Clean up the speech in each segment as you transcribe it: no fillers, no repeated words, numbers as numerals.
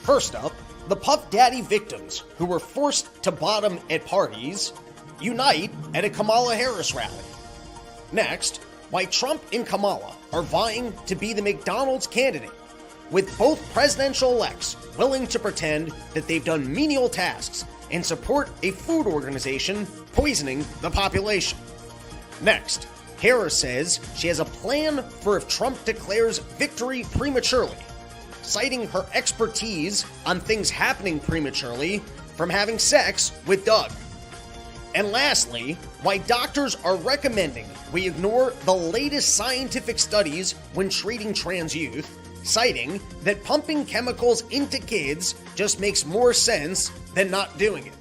First up, the Puff Daddy victims who were forced to bottom at parties unite at a Kamala Harris rally. Next, why Trump and Kamala are vying to be the McDonald's candidate, with both presidential elects willing to pretend that they've done menial tasks and support a food organization poisoning the population. Next, Harris says she has a plan for if Trump declares victory prematurely, citing her expertise on things happening prematurely from having sex with Doug. And lastly, why doctors are recommending we ignore the latest scientific studies when treating trans youth, citing that pumping chemicals into kids just makes more sense than not doing it.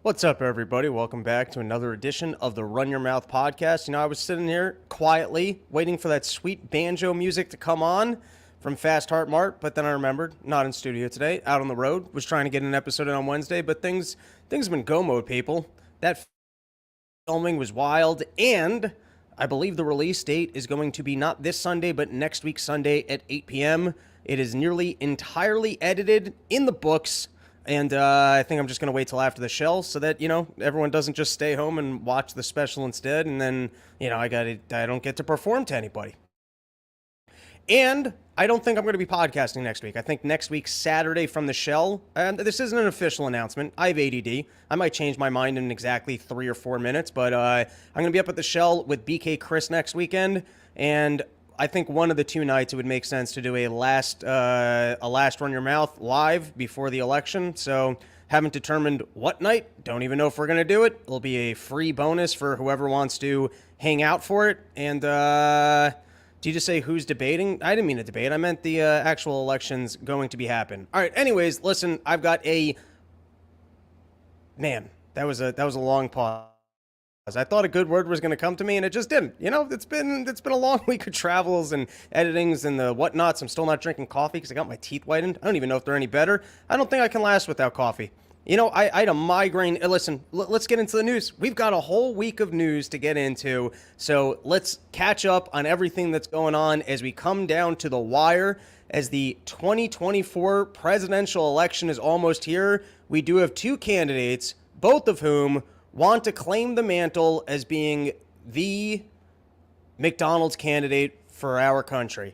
What's up, everybody? Welcome back to another edition of the Run Your Mouth podcast. You know, I was sitting here quietly waiting for that sweet banjo music to come on from Fast Heart Mart, but then I remembered, not in studio today, out on the road, was trying to get an episode in on Wednesday, but things have been go mode, people. That filming was wild, and I believe the release date is going to be not this Sunday, but next week Sunday at 8 p.m. It is nearly entirely edited in the books. And I think I'm just going to wait till after the shell so that, you know, everyone doesn't just stay home and watch the special instead. And then, you know, I don't get to perform to anybody. And I don't think I'm going to be podcasting next week. I think next week, Saturday from the shell, and this isn't an official announcement. I have ADD. I might change my mind in exactly 3 or 4 minutes, but I'm going to be up at the shell with BK Chris next weekend. And I think one of the two nights it would make sense to do a last Run Your Mouth live before the election. So haven't determined what night. Don't even know if we're going to do it. It'll be a free bonus for whoever wants to hang out for it. And do you just say who's debating? I didn't mean to debate. I meant the actual election's going to be happen. All right. Anyways, listen, I've got man, that was a long pause. I thought a good word was going to come to me, and it just didn't. You know, it's been a long week of travels and editings and the whatnots. I'm still not drinking coffee because I got my teeth whitened. I don't even know if they're any better. I don't think I can last without coffee. You know, I had a migraine. Listen, let's get into the news. We've got a whole week of news to get into, so let's catch up on everything that's going on as we come down to the wire. As the 2024 presidential election is almost here, we do have two candidates, both of whom want to claim the mantle as being the McDonald's candidate for our country.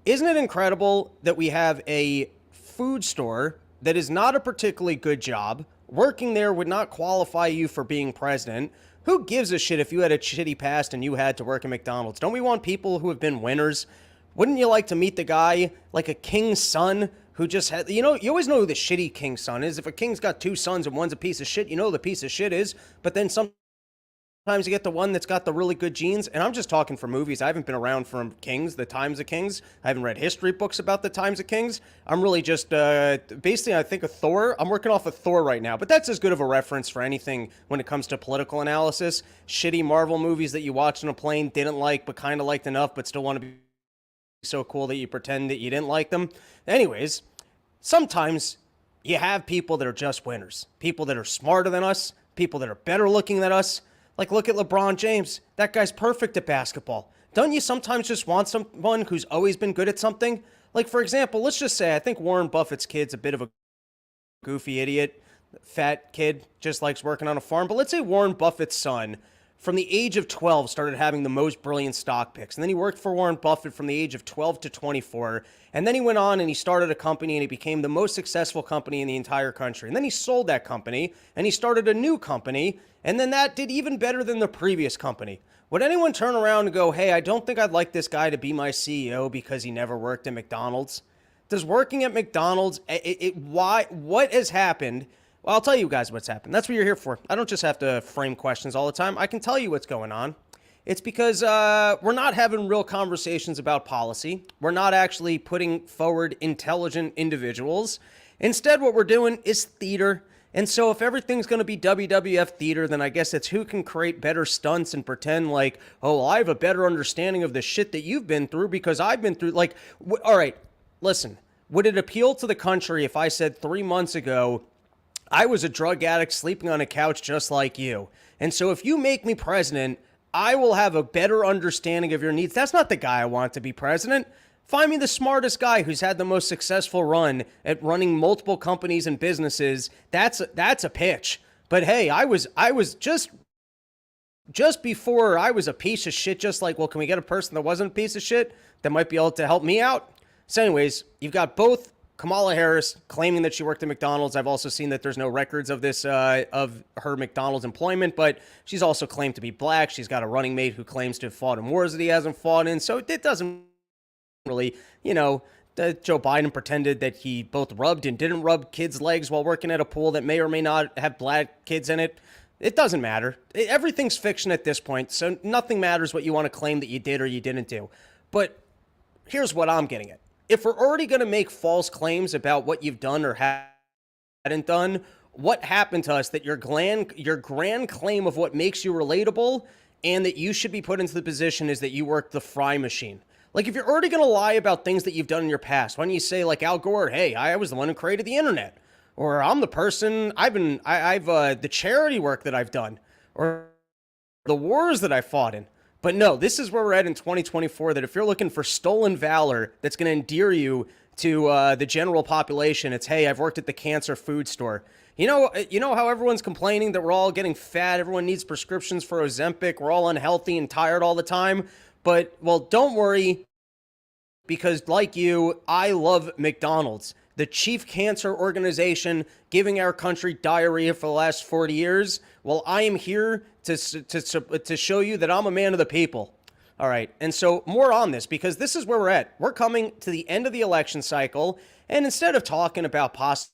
Isn't it incredible that we have a food store that is not a particularly good job? Working there would not qualify you for being president. Who gives a shit if you had a shitty past and you had to work at McDonald's? Don't we want people who have been winners? Wouldn't you like to meet the guy, like a king's son, who just had, you know, you always know who the shitty king's son is. If a king's got two sons and one's a piece of shit, you know who the piece of shit is. But then sometimes you get the one that's got the really good genes. And I'm just talking for movies. I haven't been around from kings, the times of kings. I haven't read history books about the times of kings. I'm really just, basically, I think of Thor. I'm working off of Thor right now. But that's as good of a reference for anything when it comes to political analysis. Shitty Marvel movies that you watched on a plane, didn't like, but kind of liked enough, but still want to be so cool that you pretend that you didn't like them. Anyways, sometimes you have people that are just winners, people that are smarter than us, people that are better looking than us. Like, look at LeBron James. That guy's perfect at basketball. Don't you sometimes just want someone who's always been good at something? Like, for example, let's just say I think Warren Buffett's kid's a bit of a goofy idiot, fat kid, just likes working on a farm. But let's say Warren Buffett's son, from the age of 12, started having the most brilliant stock picks. And then he worked for Warren Buffett from the age of 12 to 24. And then he went on and he started a company and he became the most successful company in the entire country. And then he sold that company and he started a new company. And then that did even better than the previous company. Would anyone turn around and go, hey, I don't think I'd like this guy to be my CEO because he never worked at McDonald's? Does working at McDonald's, what has happened? Well, I'll tell you guys what's happened. That's what you're here for. I don't just have to frame questions all the time. I can tell you what's going on. It's because we're not having real conversations about policy. We're not actually putting forward intelligent individuals. Instead, what we're doing is theater. And so if everything's going to be WWF theater, then I guess it's who can create better stunts and pretend like, oh, I have a better understanding of the shit that you've been through because I've been through, like, all right, listen, would it appeal to the country if I said 3 months ago, I was a drug addict sleeping on a couch just like you. And so if you make me president, I will have a better understanding of your needs. That's not the guy I want to be president. Find me the smartest guy who's had the most successful run at running multiple companies and businesses. That's a pitch. But hey, I was just before I was a piece of shit, just like, well, can we get a person that wasn't a piece of shit that might be able to help me out? So anyways, you've got both Kamala Harris claiming that she worked at McDonald's. I've also seen that there's no records of this, of her McDonald's employment, but she's also claimed to be black. She's got a running mate who claims to have fought in wars that he hasn't fought in. So it doesn't really, Joe Biden pretended that he both rubbed and didn't rub kids' legs while working at a pool that may or may not have black kids in it. It doesn't matter. Everything's fiction at this point, so nothing matters what you want to claim that you did or you didn't do. But here's what I'm getting at. If we're already going to make false claims about what you've done or hadn't done, what happened to us that your grand claim of what makes you relatable and that you should be put into the position is that you work the fry machine? Like, if you're already going to lie about things that you've done in your past, why don't you say, like Al Gore, hey, I was the one who created the internet, or I'm the person, I've the charity work that I've done, or the wars that I fought in. But no, this is where we're at in 2024, that if you're looking for stolen valor that's going to endear you to the general population, it's, hey, I've worked at the cancer food store. You know how everyone's complaining that we're all getting fat, everyone needs prescriptions for Ozempic, we're all unhealthy and tired all the time? But, well, don't worry, because like you, I love McDonald's, the chief cancer organization giving our country diarrhea for the last 40 years. Well, I am here to show you that I'm a man of the people. All right, and so more on this, because this is where we're at. We're coming to the end of the election cycle, and instead of talking about possibly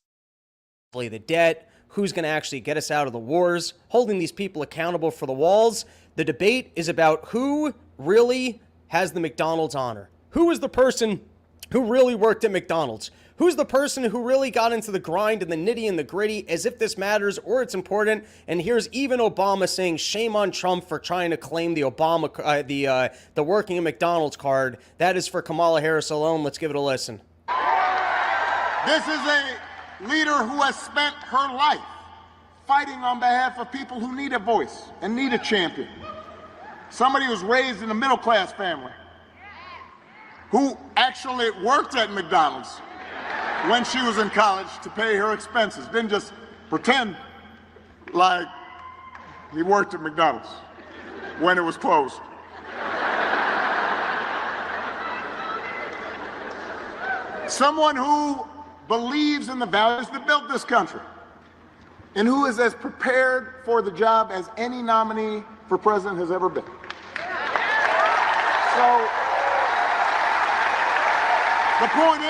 the debt, who's going to actually get us out of the wars, holding these people accountable for the walls, the debate is about who really has the McDonald's honor. Who is the person who really worked at McDonald's? Who's the person who really got into the grind and the nitty and the gritty as if this matters or it's important? And here's even Obama saying shame on Trump for trying to claim the the working at McDonald's card. That is for Kamala Harris alone. Let's give it a listen. This is a leader who has spent her life fighting on behalf of people who need a voice and need a champion. Somebody who was raised in a middle-class family, who actually worked at McDonald's when she was in college to pay her expenses. Didn't just pretend like he worked at McDonald's when it was closed. Someone who believes in the values that built this country and who is as prepared for the job as any nominee for president has ever been. So, the point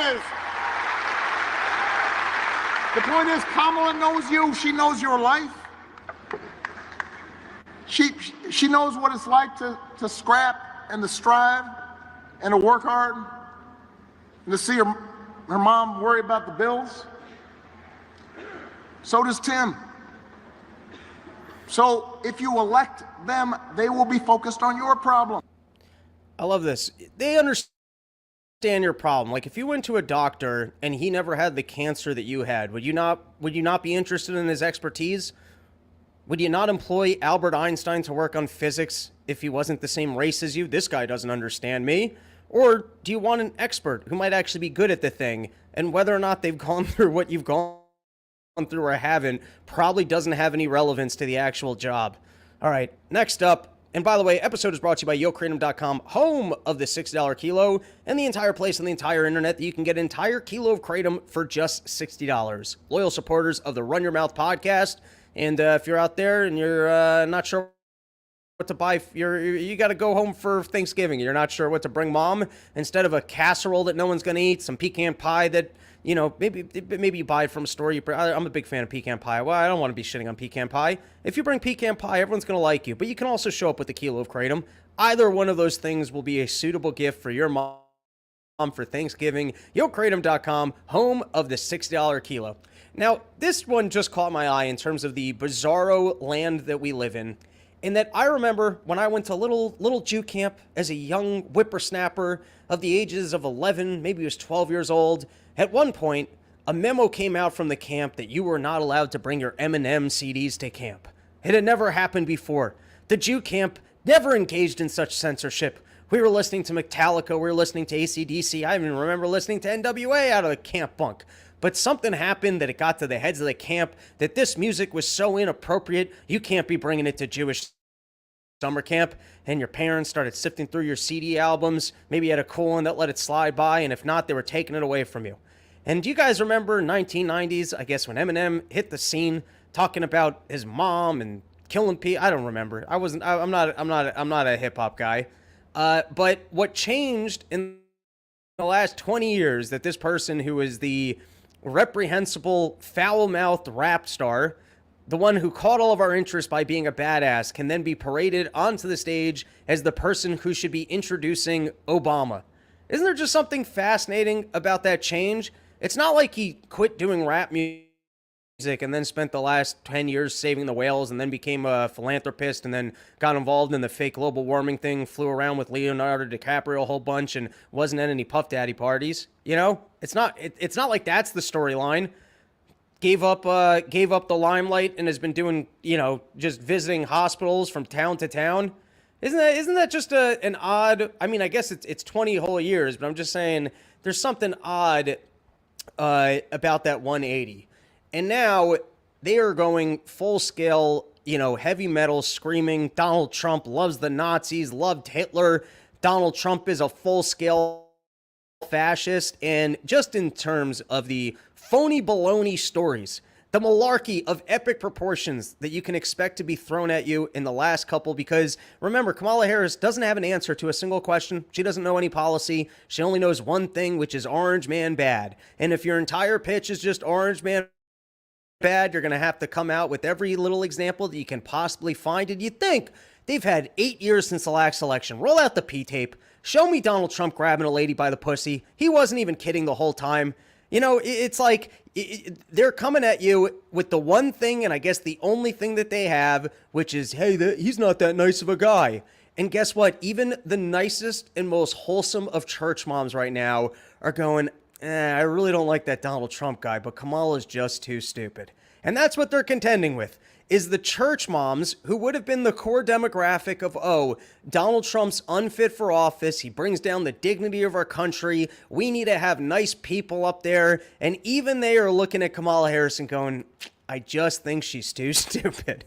is, Kamala knows you. She knows your life. She knows what it's like to scrap and to strive and to work hard and to see her mom worry about the bills. So does Tim. So if you elect them, they will be focused on your problem. I love this. They understand your problem. Like, if you went to a doctor and he never had the cancer that you had, would you not be interested in his expertise? Would you not employ Albert Einstein to work on physics if he wasn't the same race as you? This guy doesn't understand me. Or do you want an expert who might actually be good at the thing, and whether or not they've gone through what you've gone through or haven't probably doesn't have any relevance to the actual job. All right, next up. And by the way, episode is brought to you by YoKratom.com, home of the $6 kilo, and the entire place on the entire internet that you can get an entire kilo of Kratom for just $60. Loyal supporters of the Run Your Mouth podcast. And if you're out there and you're not sure what to buy, you got to go home for Thanksgiving. You're not sure what to bring mom. Instead of a casserole that no one's going to eat, some pecan pie that, maybe you buy it from a store. I'm a big fan of pecan pie. Well, I don't want to be shitting on pecan pie. If you bring pecan pie, everyone's going to like you. But you can also show up with a kilo of Kratom. Either one of those things will be a suitable gift for your mom for Thanksgiving. YoKratom.com, home of the $6 kilo. Now, this one just caught my eye in terms of the bizarro land that we live in that I remember when I went to little Jew camp as a young whippersnapper of the ages of 11, maybe he was 12 years old. At one point, a memo came out from the camp that you were not allowed to bring your Eminem CDs to camp. It had never happened before. The Jew camp never engaged in such censorship. We were listening to Metallica. We were listening to AC/DC. I even remember listening to NWA out of the camp bunk. But something happened that it got to the heads of the camp that this music was so inappropriate, you can't be bringing it to Jewish summer camp. And your parents started sifting through your CD albums. Maybe you had a cool one that let it slide by, and if not, they were taking it away from you. And do you guys remember 1990s, I guess, when Eminem hit the scene talking about his mom and killing people? I don't remember. I'm not a hip hop guy. But what changed in the last 20 years that this person who is the reprehensible, foul-mouthed rap star, the one who caught all of our interest by being a badass, can then be paraded onto the stage as the person who should be introducing Obama. Isn't there just something fascinating about that change? It's not like he quit doing rap music and then spent the last 10 years saving the whales and then became a philanthropist and then got involved in the fake global warming thing, flew around with Leonardo DiCaprio a whole bunch and wasn't at any Puff Daddy parties. You know, it's not like that's the storyline. Gave up the limelight and has been doing, just visiting hospitals from town to town. Isn't that just an odd, I mean, I guess it's 20 whole years, but I'm just saying there's something odd about that 180. And now they are going full scale, heavy metal, screaming Donald Trump loves the Nazis, loved Hitler. Donald Trump is a full scale fascist. And just in terms of the phony baloney stories, the malarkey of epic proportions that you can expect to be thrown at you in the last couple, because remember, Kamala Harris doesn't have an answer to a single question. She doesn't know any policy. She only knows one thing, which is orange man bad. And if your entire pitch is just orange man bad, you're going to have to come out with every little example that you can possibly find. And you think they've had 8 years since the last election. Roll out the P-tape. Show me Donald Trump grabbing a lady by the pussy. He wasn't even kidding the whole time. It's like they're coming at you with the one thing, and I guess the only thing that they have, which is, hey, he's not that nice of a guy. And guess what? Even the nicest and most wholesome of church moms right now are going, I really don't like that Donald Trump guy, but Kamala's just too stupid. And that's what they're contending with, is the church moms who would have been the core demographic of, Donald Trump's unfit for office. He brings down the dignity of our country. We need to have nice people up there. And even they are looking at Kamala Harris and going, I just think she's too stupid.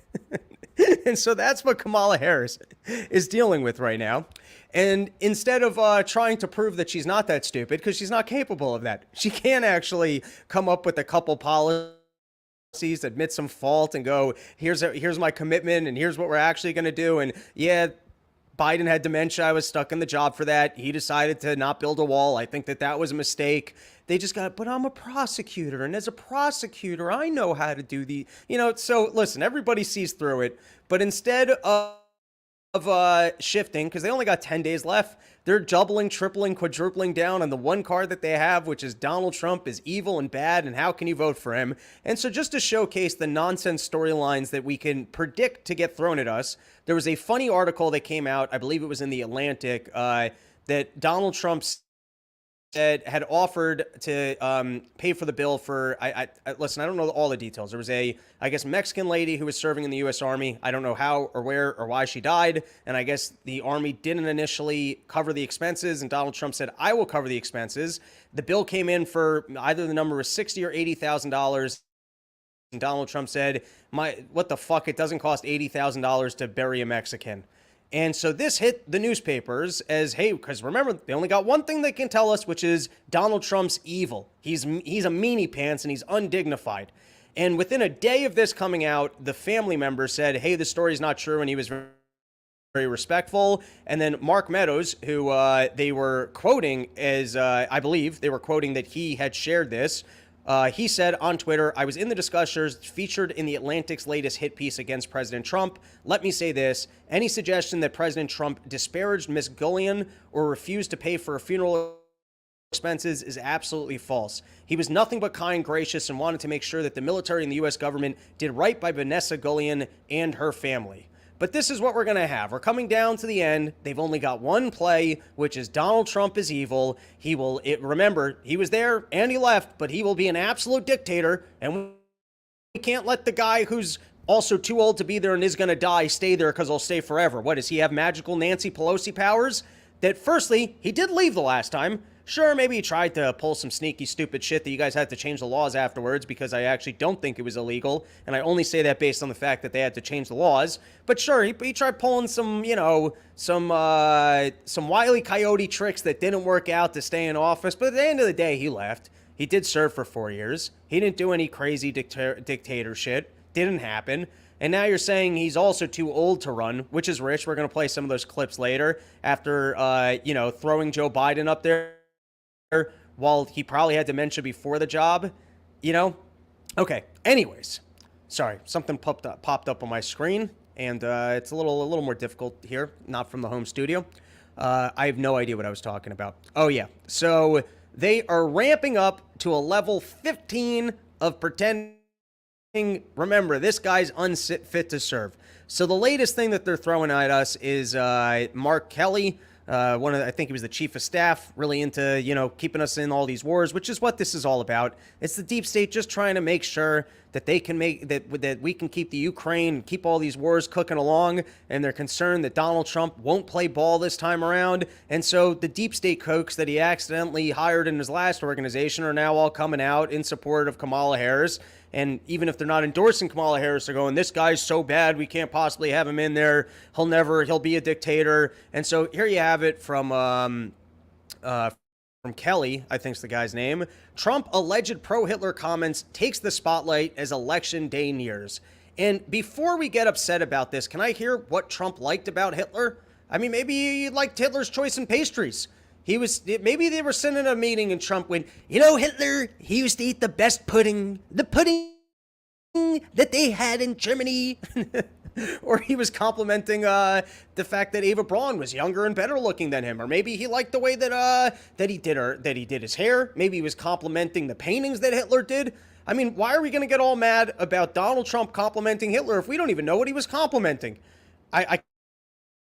And so that's what Kamala Harris is dealing with right now. And instead of trying to prove that she's not that stupid, because she's not capable of that, she can actually come up with a couple policies, admit some fault, and go, here's my commitment, and here's what we're actually going to do. And yeah, Biden had dementia. I was stuck in the job for that. He decided to not build a wall. I think that was a mistake. They just but I'm a prosecutor, and as a prosecutor, I know how to do so listen, everybody sees through it, but instead of shifting, because they only got 10 days left, they're doubling, tripling, quadrupling down on the one card that they have, which is Donald Trump is evil and bad, and how can you vote for him? And so just to showcase the nonsense storylines that we can predict to get thrown at us, there was a funny article that came out, I believe it was in The Atlantic, that Donald Trump had offered to pay for the bill for, listen, I don't know all the details. There was I guess, Mexican lady who was serving in the U.S. Army. I don't know how or where or why she died. And I guess the Army didn't initially cover the expenses. And Donald Trump said, I will cover the expenses. The bill came in for either the number was $60,000 or $80,000. And Donald Trump said, what the fuck? It doesn't cost $80,000 to bury a Mexican. And so this hit the newspapers as, hey, because remember, they only got one thing they can tell us, which is Donald Trump's evil. He's a meanie pants and he's undignified. And within a day of this coming out, the family member said, hey, the story's not true, and he was very respectful. And then Mark Meadows, who they were quoting as, I believe, they were quoting that he had shared this. He said on Twitter, I was in the discussions featured in The Atlantic's latest hit piece against President Trump. Let me say this. Any suggestion that President Trump disparaged Miss Gullion or refused to pay for a funeral expenses is absolutely false. He was nothing but kind, gracious, and wanted to make sure that the military and the U.S. government did right by Vanessa Gullion and her family. But this is what we're going to have. We're coming down to the end. They've only got one play, which is Donald Trump is evil. Remember, he was there and he left, but he will be an absolute dictator. And we can't let the guy who's also too old to be there and is going to die stay there because he'll stay forever. What, does he have magical Nancy Pelosi powers? that firstly, he did leave the last time. Sure, maybe he tried to pull some sneaky, stupid shit that you guys had to change the laws afterwards, because I actually don't think it was illegal, and I only say that based on the fact that they had to change the laws. But sure, he tried pulling some, some Wile E. Coyote tricks that didn't work out to stay in office, but at the end of the day, he left. He did serve for 4 years. He didn't do any crazy dictator shit. Didn't happen. And now you're saying he's also too old to run, which is rich. We're going to play some of those clips later after, throwing Joe Biden up there while he probably had dementia before the job, Okay, anyways. Sorry, something popped up on my screen, and it's a little more difficult here, not from the home studio. I have no idea what I was talking about. Oh, yeah. So they are ramping up to a level 15 of pretending. Remember, this guy's unfit to serve. So the latest thing that they're throwing at us is Mark Kelly, I think he was the chief of staff, really into, keeping us in all these wars, which is what this is all about. It's the deep state just trying to make sure that they can that we can keep the Ukraine, keep all these wars cooking along, and they're concerned that Donald Trump won't play ball this time around. And so the deep state cokes that he accidentally hired in his last organization are now all coming out in support of Kamala Harris. And even if they're not endorsing Kamala Harris, they're going, this guy's so bad, we can't possibly have him in there. He'll be a dictator. And so here you have it from Kelly, I think's the guy's name. Trump alleged pro-Hitler comments takes the spotlight as election day nears. And before we get upset about this, can I hear what Trump liked about Hitler? I mean, maybe you liked Hitler's choice in pastries. Maybe they were sitting in a meeting and Trump went, Hitler, he used to eat the best pudding, the pudding that they had in Germany. Or he was complimenting the fact that Eva Braun was younger and better looking than him. Or maybe he liked the way that he did his hair. Maybe he was complimenting the paintings that Hitler did. I mean, why are we going to get all mad about Donald Trump complimenting Hitler if we don't even know what he was complimenting? I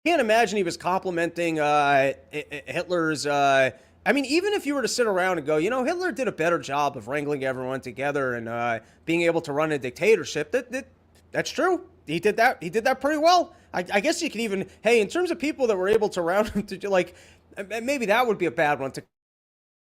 can't imagine he was complimenting Hitler's. Even if you were to sit around and go, Hitler did a better job of wrangling everyone together and being able to run a dictatorship. That's true. He did that. He did that pretty well. I guess you could even, in terms of people that were able to round him to maybe that would be a bad one to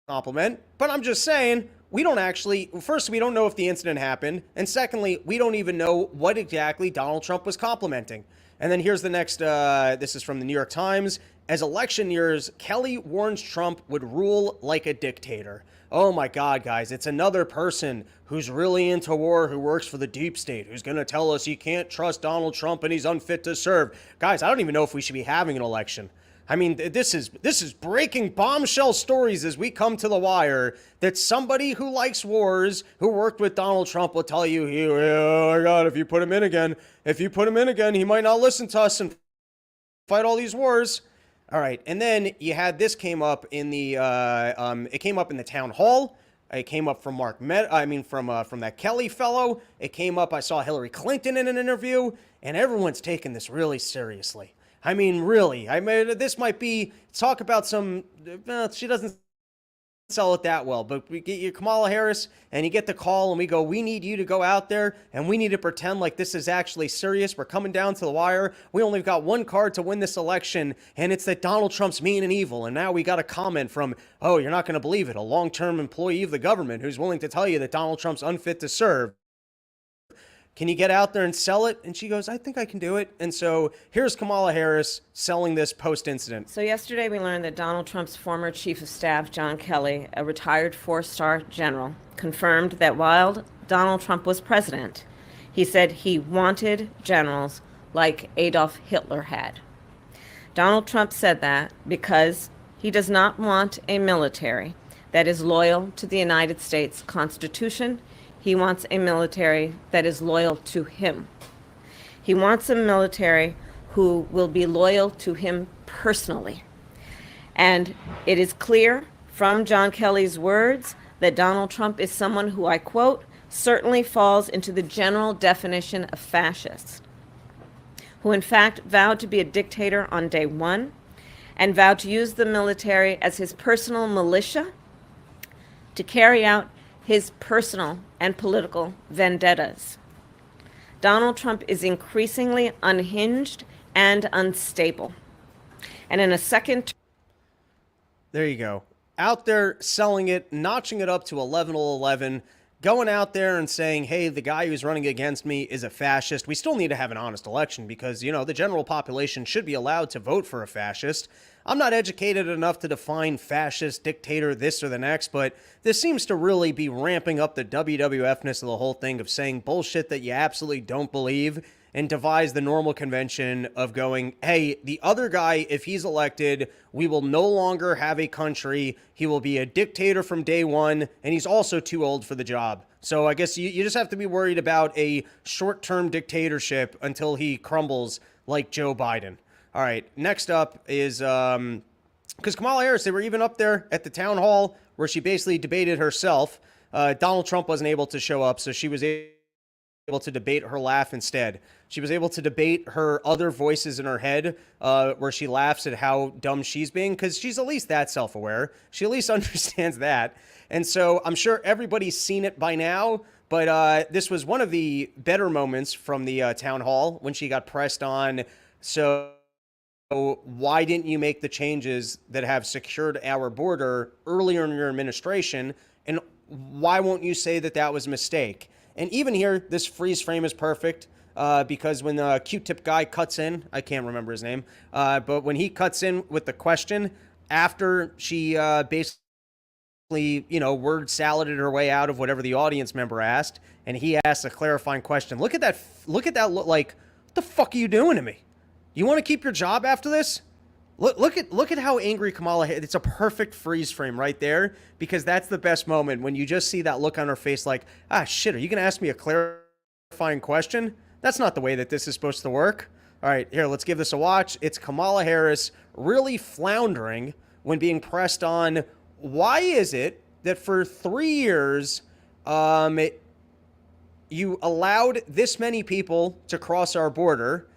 compliment. But I'm just saying, we don't know if the incident happened, and secondly, we don't even know what exactly Donald Trump was complimenting. And then here's the next, this is from the New York Times. As election nears, Kelly warns Trump would rule like a dictator. Oh my God, guys, it's another person who's really into war, who works for the deep state, who's going to tell us you can't trust Donald Trump and he's unfit to serve. Guys, I don't even know if we should be having an election. I mean, this is breaking bombshell stories as we come to the wire that somebody who likes wars, who worked with Donald Trump, will tell you, oh my God, if you put him in again, he might not listen to us and fight all these wars. All right, and then you had this came up in the it came up in the town hall. It came up from from that Kelly fellow. It came up. I saw Hillary Clinton in an interview, and everyone's taking this really seriously. I mean, really. This might be talk about some. She doesn't sell it that well, but we get you Kamala Harris, and you get the call, and we go, we need you to go out there, and we need to pretend like this is actually serious. We're coming down to the wire. We only got one card to win this election, and it's that Donald Trump's mean and evil. And now we got a comment from, oh, you're not going to believe it, a long-term employee of the government who's willing to tell you that Donald Trump's unfit to serve. Can you get out there and sell it? And she goes, I think I can do it. And so here's Kamala Harris selling this post-incident. So yesterday we learned that Donald Trump's former chief of staff, John Kelly, a retired four-star general, confirmed that while Donald Trump was president, he said he wanted generals like Adolf Hitler had. Donald Trump said that because he does not want a military that is loyal to the United States Constitution. He wants a military that is loyal to him. He wants a military who will be loyal to him personally. And it is clear from John Kelly's words that Donald Trump is someone who, I quote, certainly falls into the general definition of fascist, who in fact vowed to be a dictator on day one and vowed to use the military as his personal militia to carry out his personal and political vendettas. Donald Trump is increasingly unhinged and unstable. And in a second... There you go. Out there selling it, notching it up to 11-11, going out there and saying, hey, the guy who's running against me is a fascist. We still need to have an honest election because, the general population should be allowed to vote for a fascist. I'm not educated enough to define fascist, dictator, this or the next, but this seems to really be ramping up the WWF-ness of the whole thing of saying bullshit that you absolutely don't believe and devise the normal convention of going, hey, the other guy, if he's elected, we will no longer have a country. He will be a dictator from day one, and he's also too old for the job. So I guess you just have to be worried about a short-term dictatorship until he crumbles like Joe Biden. All right, next up is, because Kamala Harris, they were even up there at the town hall where she basically debated herself. Donald Trump wasn't able to show up, so she was able to debate her laugh instead. She was able to debate her other voices in her head where she laughs at how dumb she's being because she's at least that self-aware. She at least understands that. And so I'm sure everybody's seen it by now, but this was one of the better moments from the town hall when she got pressed on. So why didn't you make the changes that have secured our border earlier in your administration? And why won't you say that that was a mistake? And even here, this freeze frame is perfect because when the Q-tip guy cuts in, I can't remember his name, but when he cuts in with the question after she basically, word saladed her way out of whatever the audience member asked, and he asked a clarifying question. Look at that like, what the fuck are you doing to me? You want to keep your job after this? Look at how angry Kamala is. It's a perfect freeze frame right there because that's the best moment when you just see that look on her face like, shit, are you going to ask me a clarifying question? That's not the way that this is supposed to work. All right, here, let's give this a watch. It's Kamala Harris really floundering when being pressed on why is it that for 3 years you allowed this many people to cross our border.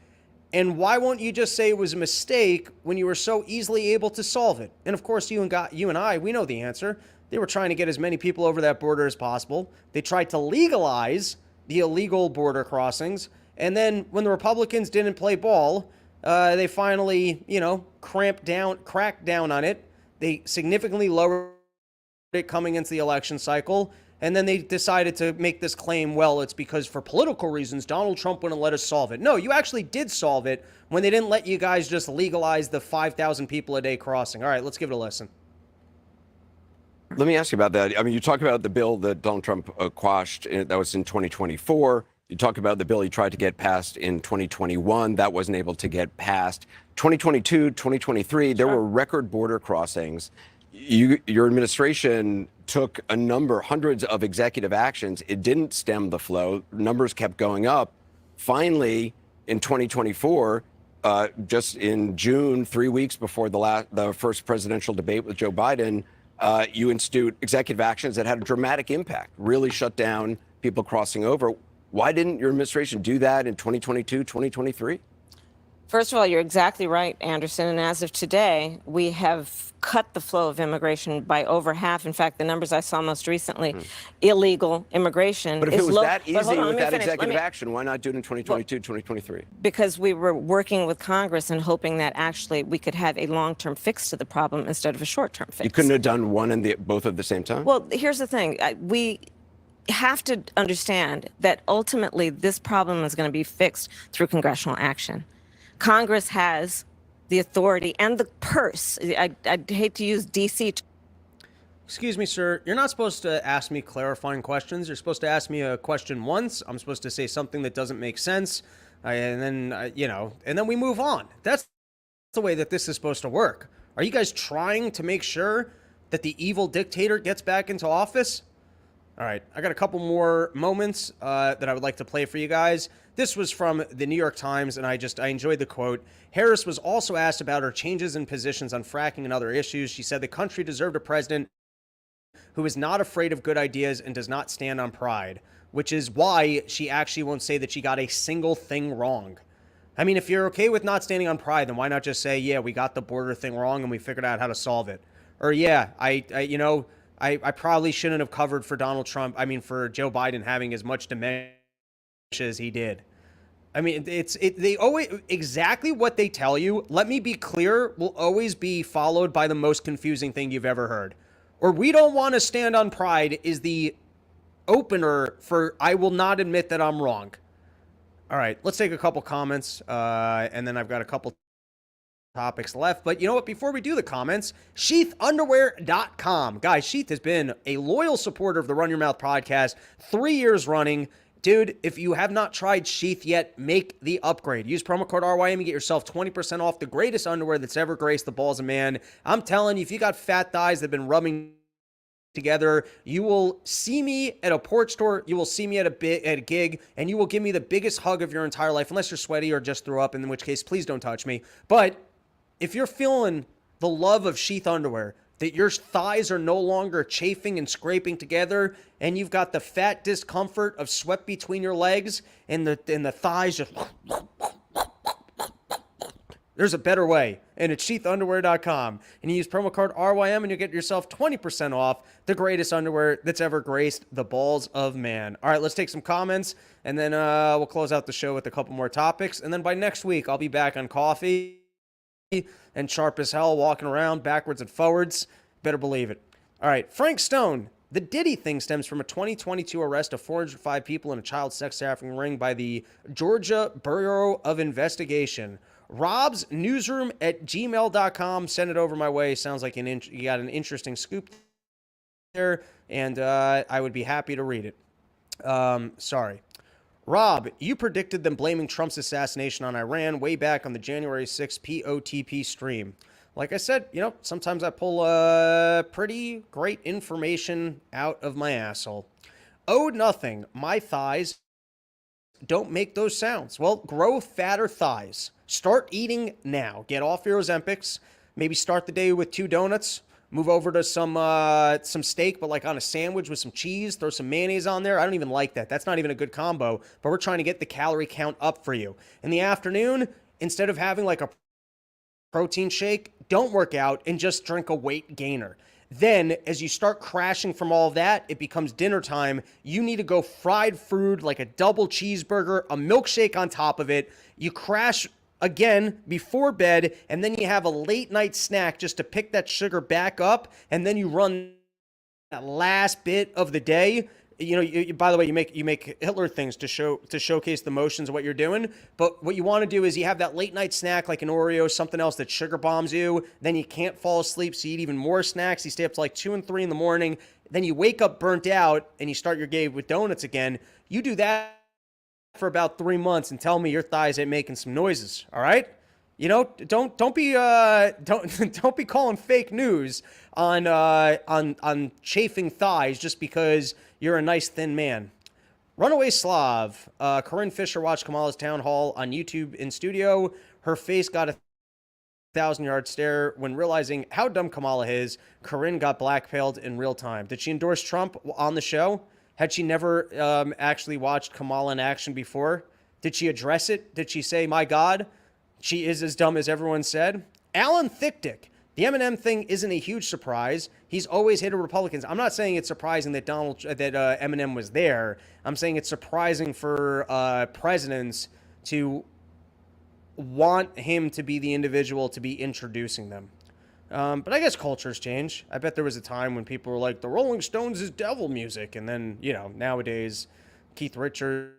And why won't you just say it was a mistake when you were so easily able to solve it? And of course, you and I, we know the answer. They were trying to get as many people over that border as possible. They tried to legalize the illegal border crossings. And then when the Republicans didn't play ball, they finally, cracked down on it. They significantly lowered it coming into the election cycle. And then they decided to make this claim, well, it's because for political reasons, Donald Trump wouldn't let us solve it. No, you actually did solve it when they didn't let you guys just legalize the 5,000 people a day crossing. All right, let's give it a listen. Let me ask you about that. I mean, you talk about the bill that Donald Trump quashed. That was in 2024. You talk about the bill he tried to get passed in 2021. That wasn't able to get passed. 2022, 2023, there were record border crossings. Your administration took hundreds of executive actions. It didn't stem the flow. Numbers kept going up. Finally, in 2024, just in June, 3 weeks before the first presidential debate with Joe Biden, you institute executive actions that had a dramatic impact, really shut down people crossing over. Why didn't your administration do that in 2022, 2023? First of all, you're exactly right, Anderson. And as of today, we have cut the flow of immigration by over half. In fact, the numbers I saw most recently, illegal immigration But if is it was low. that easy with that finish. executive action, why not do it in 2022, 2023? Because we were working with Congress and hoping that actually we could have a long-term fix to the problem instead of a short-term fix. You couldn't have done one and both at the same time? Well, here's the thing. We have to understand that ultimately this problem is going to be fixed through congressional action. Congress has the authority and the purse. I'd hate to use D.C. Excuse me, sir. You're not supposed to ask me clarifying questions. You're supposed to ask me a question once. I'm supposed to say something that doesn't make sense. And then we move on. That's the way that this is supposed to work. Are you guys trying to make sure that the evil dictator gets back into office? All right, I got a couple more moments that I would like to play for you guys. This was from the New York Times, and I enjoyed the quote. Harris was also asked about her changes in positions on fracking and other issues. She said the country deserved a president who is not afraid of good ideas and does not stand on pride, which is why she actually won't say that she got a single thing wrong. I mean, if you're okay with not standing on pride, then why not just say, yeah, we got the border thing wrong and we figured out how to solve it? Or, yeah, I probably shouldn't have covered for for Joe Biden having as much dementia as he did. I mean, they always, exactly what they tell you, let me be clear, will always be followed by the most confusing thing you've ever heard. Or we don't want to stand on pride is the opener for I will not admit that I'm wrong. All right, let's take a couple comments, and then I've got a couple topics left. But you know what? Before we do the comments, sheathunderwear.com. Guys, Sheath has been a loyal supporter of the Run Your Mouth podcast 3 years running. Dude, if you have not tried Sheath yet, make the upgrade. Use promo code RYM and get yourself 20% off the greatest underwear that's ever graced the balls of man. I'm telling you, if you got fat thighs that have been rubbing together, you will see me at a porch store, you will see me at a gig, and you will give me the biggest hug of your entire life, unless you're sweaty or just threw up, in which case, please don't touch me. But if you're feeling the love of Sheath underwear, that your thighs are no longer chafing and scraping together, and you've got the fat discomfort of sweat between your legs, and the thighs just... There's a better way, and it's sheathunderwear.com. And you use promo code RYM, and you'll get yourself 20% off the greatest underwear that's ever graced the balls of man. All right, let's take some comments, and then we'll close out the show with a couple more topics. And then by next week, I'll be back on coffee and sharp as hell, walking around backwards and forwards. Better believe it. All right, Frank Stone. The Diddy thing stems from a 2022 arrest of 405 people in a child sex trafficking ring by the Georgia Bureau of Investigation. Rob's newsroom at gmail.com. Send it over my way. Sounds like you got an interesting scoop there, and I would be happy to read it. Sorry. Rob, you predicted them blaming Trump's assassination on Iran way back on the January 6th POTP stream. Like I said, you know, sometimes I pull pretty great information out of my asshole. Oh, nothing. My thighs don't make those sounds. Well, grow fatter thighs. Start eating now. Get off your Ozempics. Maybe start the day with 2 donuts. Move over to some steak, but like on a sandwich with some cheese. Throw some mayonnaise on there. I don't even like that. That's not even a good combo. But we're trying to get the calorie count up for you. In the afternoon, instead of having like a protein shake, don't work out and just drink a weight gainer. Then, as you start crashing from all of that, it becomes dinner time. You need to go fried food, like a double cheeseburger, a milkshake on top of it. You crash again before bed, and then you have a late night snack just to pick that sugar back up, and then you run that last bit of the day. You know, by the way, you make Hitler things to showcase the motions of what you're doing. But what you want to do is you have that late night snack like an Oreo, something else that sugar bombs you. Then you can't fall asleep, so you eat even more snacks. You stay up to like 2 and 3 in the morning. Then you wake up burnt out, and you start your day with donuts again. You do that for about 3 months and tell me your thighs ain't making some noises. All right? You know, don't be don't be calling fake news on chafing thighs just because you're a nice thin man. Runaway Slav. Corinne Fisher watched Kamala's town hall on YouTube in studio. Her face got a 1,000-yard stare when realizing how dumb Kamala is. Corinne got blackmailed in real time. Did she endorse Trump on the show? Had she never actually watched Kamala in action before? Did she address it? Did she say, my God, she is as dumb as everyone said? Alan Thickdick. The Eminem thing isn't a huge surprise. He's always hated Republicans. I'm not saying it's surprising that Eminem was there. I'm saying it's surprising for presidents to want him to be the individual to be introducing them. But I guess cultures change. I bet there was a time when people were like, the Rolling Stones is devil music. And then, you know, nowadays, Keith Richards,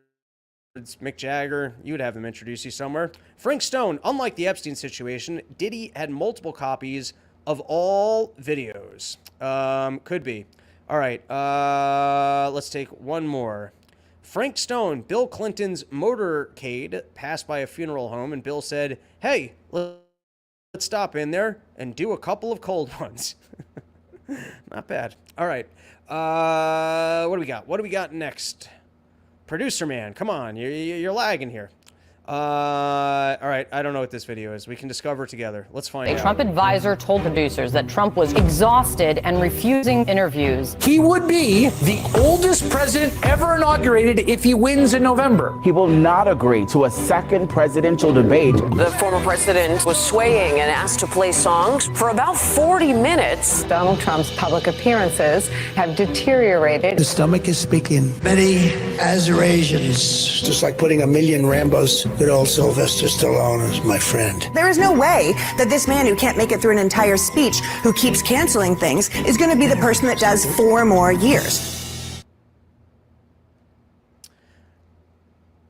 Mick Jagger, you would have them introduce you somewhere. Frank Stone, unlike the Epstein situation, Diddy had multiple copies of all videos. Could be. All right, let's take one more. Frank Stone, Bill Clinton's motorcade passed by a funeral home, and Bill said, hey, let's stop in there and do a couple of cold ones. Not bad. All right. What do we got? What do we got next? Producer man, come on. You're lagging here. All right, I don't know what this video is. We can discover together. Let's find out. A Trump advisor told producers that Trump was exhausted and refusing interviews. He would be the oldest president ever inaugurated if he wins in November. He will not agree to a second presidential debate. The former president was swaying and asked to play songs for about 40 minutes. Donald Trump's public appearances have deteriorated. The stomach is speaking. Many Azerasians, just like putting a million Rambos. Good old Sylvester Stallone is my friend. There is no way that this man who can't make it through an entire speech, who keeps canceling things, is going to be the person that does 4 more years.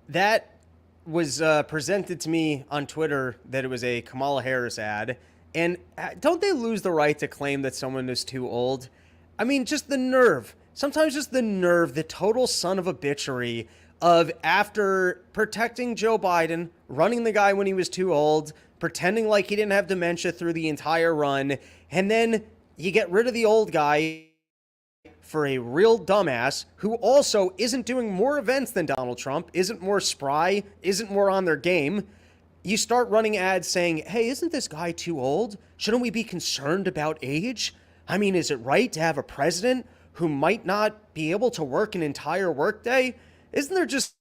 That was presented to me on Twitter that it was a Kamala Harris ad. And don't they lose the right to claim that someone is too old? I mean, just the nerve. Sometimes just the nerve, the total son of a bitchery of, after protecting Joe Biden, running the guy when he was too old, pretending like he didn't have dementia through the entire run, and then you get rid of the old guy for a real dumbass who also isn't doing more events than Donald Trump, isn't more spry, isn't more on their game. You start running ads saying, hey, isn't this guy too old? Shouldn't we be concerned about age? I mean, is it right to have a president who might not be able to work an entire workday? Isn't there just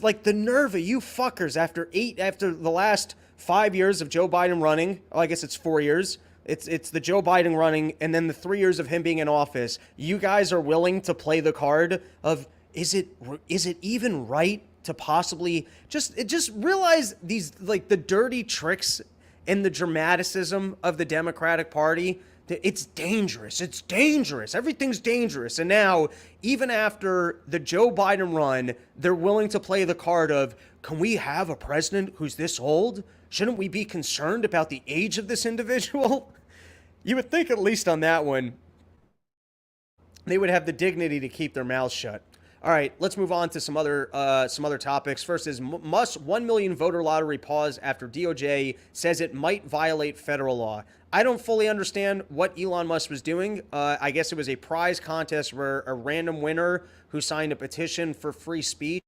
like the nerve of you fuckers after the last 5 years of Joe Biden running? Well, I guess it's 4 years. It's the Joe Biden running and then the 3 years of him being in office. You guys are willing to play the card of, is it even right to possibly just realize these, like, the dirty tricks and the dramaticism of the Democratic Party? It's dangerous. It's dangerous. Everything's dangerous. And now, even after the Joe Biden run, they're willing to play the card of, can we have a president who's this old? Shouldn't we be concerned about the age of this individual? You would think, at least on that one, they would have the dignity to keep their mouths shut. All right, let's move on to some other topics. First is Musk's 1 million voter lottery pause after DOJ says it might violate federal law. I don't fully understand what Elon Musk was doing. I guess it was a prize contest where a random winner who signed a petition for free speech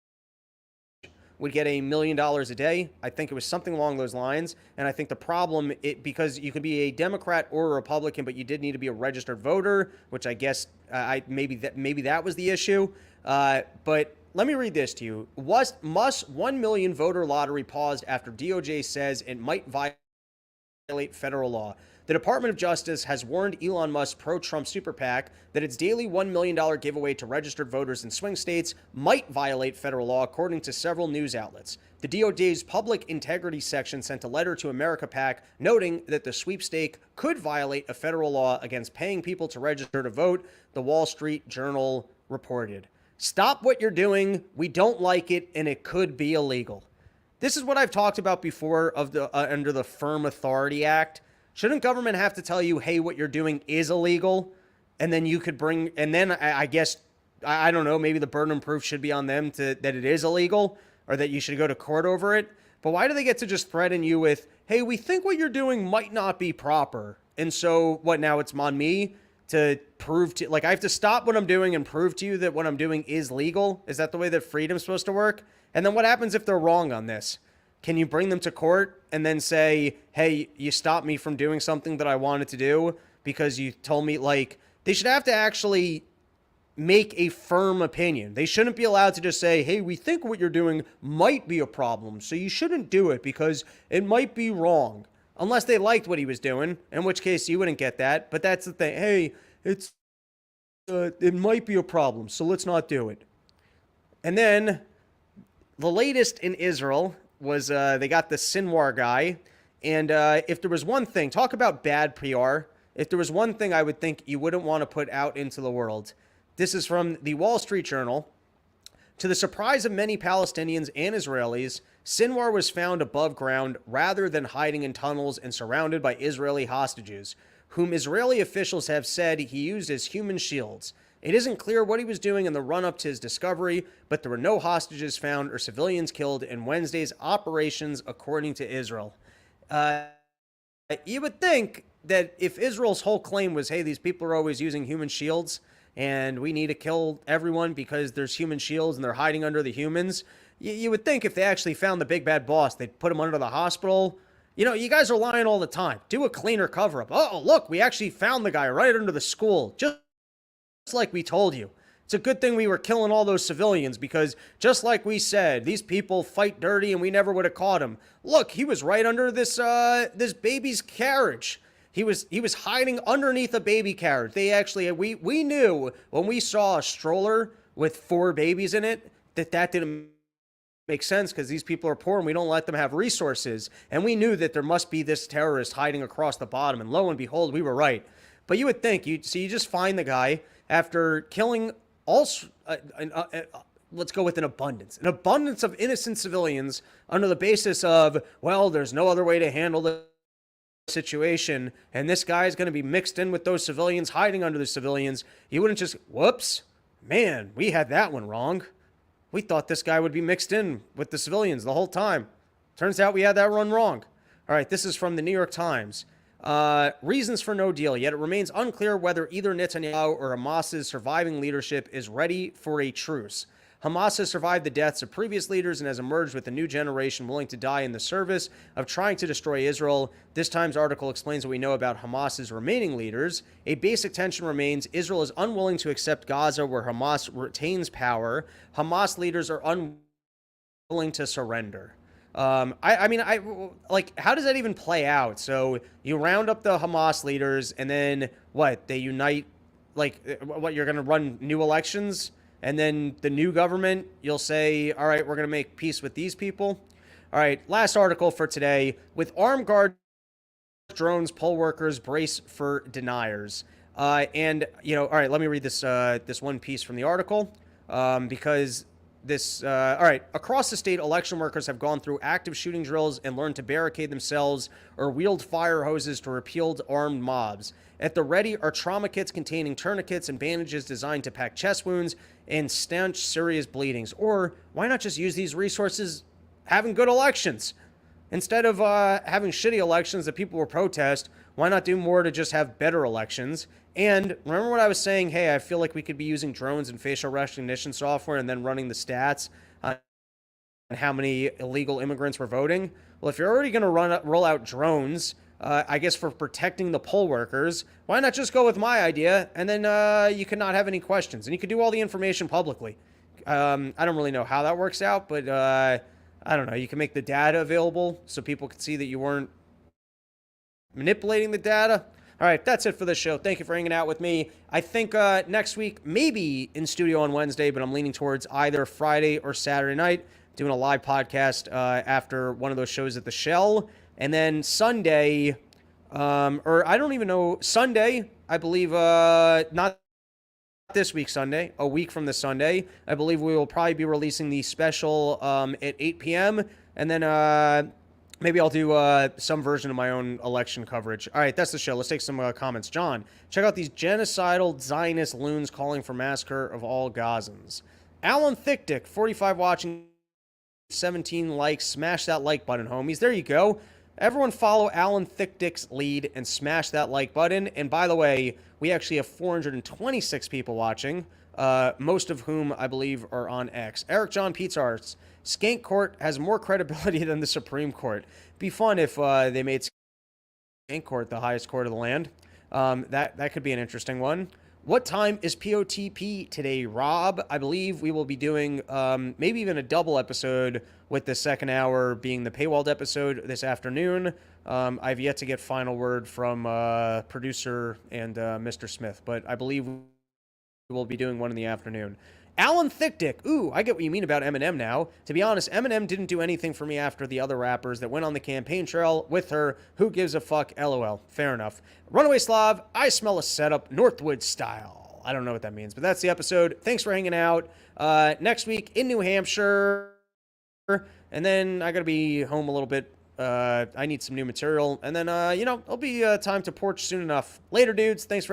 would get $1 million a day. I think it was something along those lines. And I think the problem, because you could be a Democrat or a Republican, but you did need to be a registered voter, which I guess maybe that was the issue. But let me read this to you. Musk's 1 million voter lottery paused after DOJ says it might violate federal law. The Department of Justice has warned Elon Musk's pro-Trump super PAC that its daily $1 million giveaway to registered voters in swing states might violate federal law, according to several news outlets. The DOJ's Public Integrity section sent a letter to America PAC noting that the sweepstake could violate a federal law against paying people to register to vote, the Wall Street Journal reported. Stop what you're doing. We don't like it, and it could be illegal. This is what I've talked about before of the under the Firm Authority Act. Shouldn't government have to tell you, hey, what you're doing is illegal? And then you could bring, and then I guess, I don't know, maybe the burden of proof should be on them that it is illegal or that you should go to court over it. But why do they get to just threaten you with, hey, we think what you're doing might not be proper? And so what, now it's on me to prove to, like, I have to stop what I'm doing and prove to you that what I'm doing is legal? Is that the way that freedom's supposed to work? And then what happens if they're wrong on this? Can you bring them to court and then say, hey, you stopped me from doing something that I wanted to do because you told me? Like, they should have to actually make a firm opinion. They shouldn't be allowed to just say, hey, we think what you're doing might be a problem, so you shouldn't do it because it might be wrong. Unless they liked what he was doing, in which case you wouldn't get that. But that's the thing. Hey, it might be a problem, so let's not do it. And then the latest in Israel was they got the Sinwar guy. And if there was one thing, talk about bad PR. If there was one thing I would think you wouldn't want to put out into the world, this is from the Wall Street Journal. To the surprise of many Palestinians and Israelis, Sinwar was found above ground rather than hiding in tunnels and surrounded by Israeli hostages, whom Israeli officials have said he used as human shields. It isn't clear what he was doing in the run-up to his discovery, but there were no hostages found or civilians killed in Wednesday's operations, according to Israel. You would think that if Israel's whole claim was, hey, these people are always using human shields, and we need to kill everyone because there's human shields and they're hiding under the humans, you would think if they actually found the big bad boss, they'd put him under the hospital. You know, you guys are lying all the time. Do a cleaner cover-up. Oh, look, we actually found the guy right under the school, just like we told you. It's a good thing we were killing all those civilians because just like we said, these people fight dirty and we never would have caught him. Look, he was right under this this baby's carriage. He was hiding underneath a baby carriage. They actually, we knew when we saw a stroller with 4 babies in it that didn't make sense because these people are poor and we don't let them have resources. And we knew that there must be this terrorist hiding across the bottom. And lo and behold, we were right. But you would think, you just find the guy after killing let's go with an abundance of innocent civilians under the basis of, well, there's no other way to handle the situation, and this guy's going to be mixed in with those civilians, hiding under the civilians. You wouldn't just, whoops, man, we had that one wrong. We thought this guy would be mixed in with the civilians the whole time. Turns out we had that one wrong. All right, this is from the New York Times. Reasons for no deal, yet it remains unclear whether either Netanyahu or Hamas's surviving leadership is ready for a truce. Hamas has survived the deaths of previous leaders and has emerged with a new generation willing to die in the service of trying to destroy Israel. This Times article explains what we know about Hamas's remaining leaders. A basic tension remains. Israel is unwilling to accept Gaza, where Hamas retains power. Hamas leaders are unwilling to surrender. I mean, like, how does that even play out? So you round up the Hamas leaders and then what? They unite, like, what, you're going to run new elections? And then the new government, you'll say, all right, we're going to make peace with these people. All right, last article for today. With armed guard drones, poll workers brace for deniers. And, you know, all right, let me read this, this one piece from the article, because this, all right, across the state, election workers have gone through active shooting drills and learned to barricade themselves or wield fire hoses to repel armed mobs. At the ready are trauma kits containing tourniquets and bandages designed to pack chest wounds and stanch serious bleedings. Or why not just use these resources having good elections? Instead of having shitty elections that people will protest, why not do more to just have better elections? And remember what I was saying? Hey, I feel like we could be using drones and facial recognition software and then running the stats on how many illegal immigrants were voting. Well, if you're already going to roll out drones, I guess for protecting the poll workers, why not just go with my idea and then you can not have any questions and you could do all the information publicly. I don't really know how that works out, but I don't know. You can make the data available so people can see that you weren't manipulating the data. All right, that's it for the show. Thank you for hanging out with me. I think next week, maybe in studio on Wednesday, but I'm leaning towards either Friday or Saturday night, doing a live podcast after one of those shows at the Shell. And then Sunday, or I don't even know, Sunday, I believe, not this week Sunday, a week from this Sunday, I believe we will probably be releasing the special at 8 p.m. And then maybe I'll do some version of my own election coverage. All right, that's the show. Let's take some comments. John, check out these genocidal Zionist loons calling for massacre of all Gazans. Alan Thickdick, 45 watching, 17 likes. Smash that like button, homies. There you go. Everyone follow Alan Thickdick's lead and smash that like button. And by the way, we actually have 426 people watching, most of whom I believe are on X. Eric John Pizza Arts. Skank Court has more credibility than the Supreme Court. Be fun if they made Skank Court the highest court of the land. That could be an interesting one. What time is POTP today, Rob? I believe we will be doing maybe even a double episode with the second hour being the paywalled episode this afternoon. I've yet to get final word from producer and Mr. Smith, but I believe we will be doing one in the afternoon. Alan Thickdick. Ooh, I get what you mean about Eminem now. To be honest, Eminem didn't do anything for me after the other rappers that went on the campaign trail with her. Who gives a fuck? LOL. Fair enough. Runaway Slav. I smell a setup. Northwood style. I don't know what that means, but that's the episode. Thanks for hanging out. Next week in New Hampshire. And then I got to be home a little bit. I need some new material. And then, it'll be time to porch soon enough. Later, dudes. Thanks for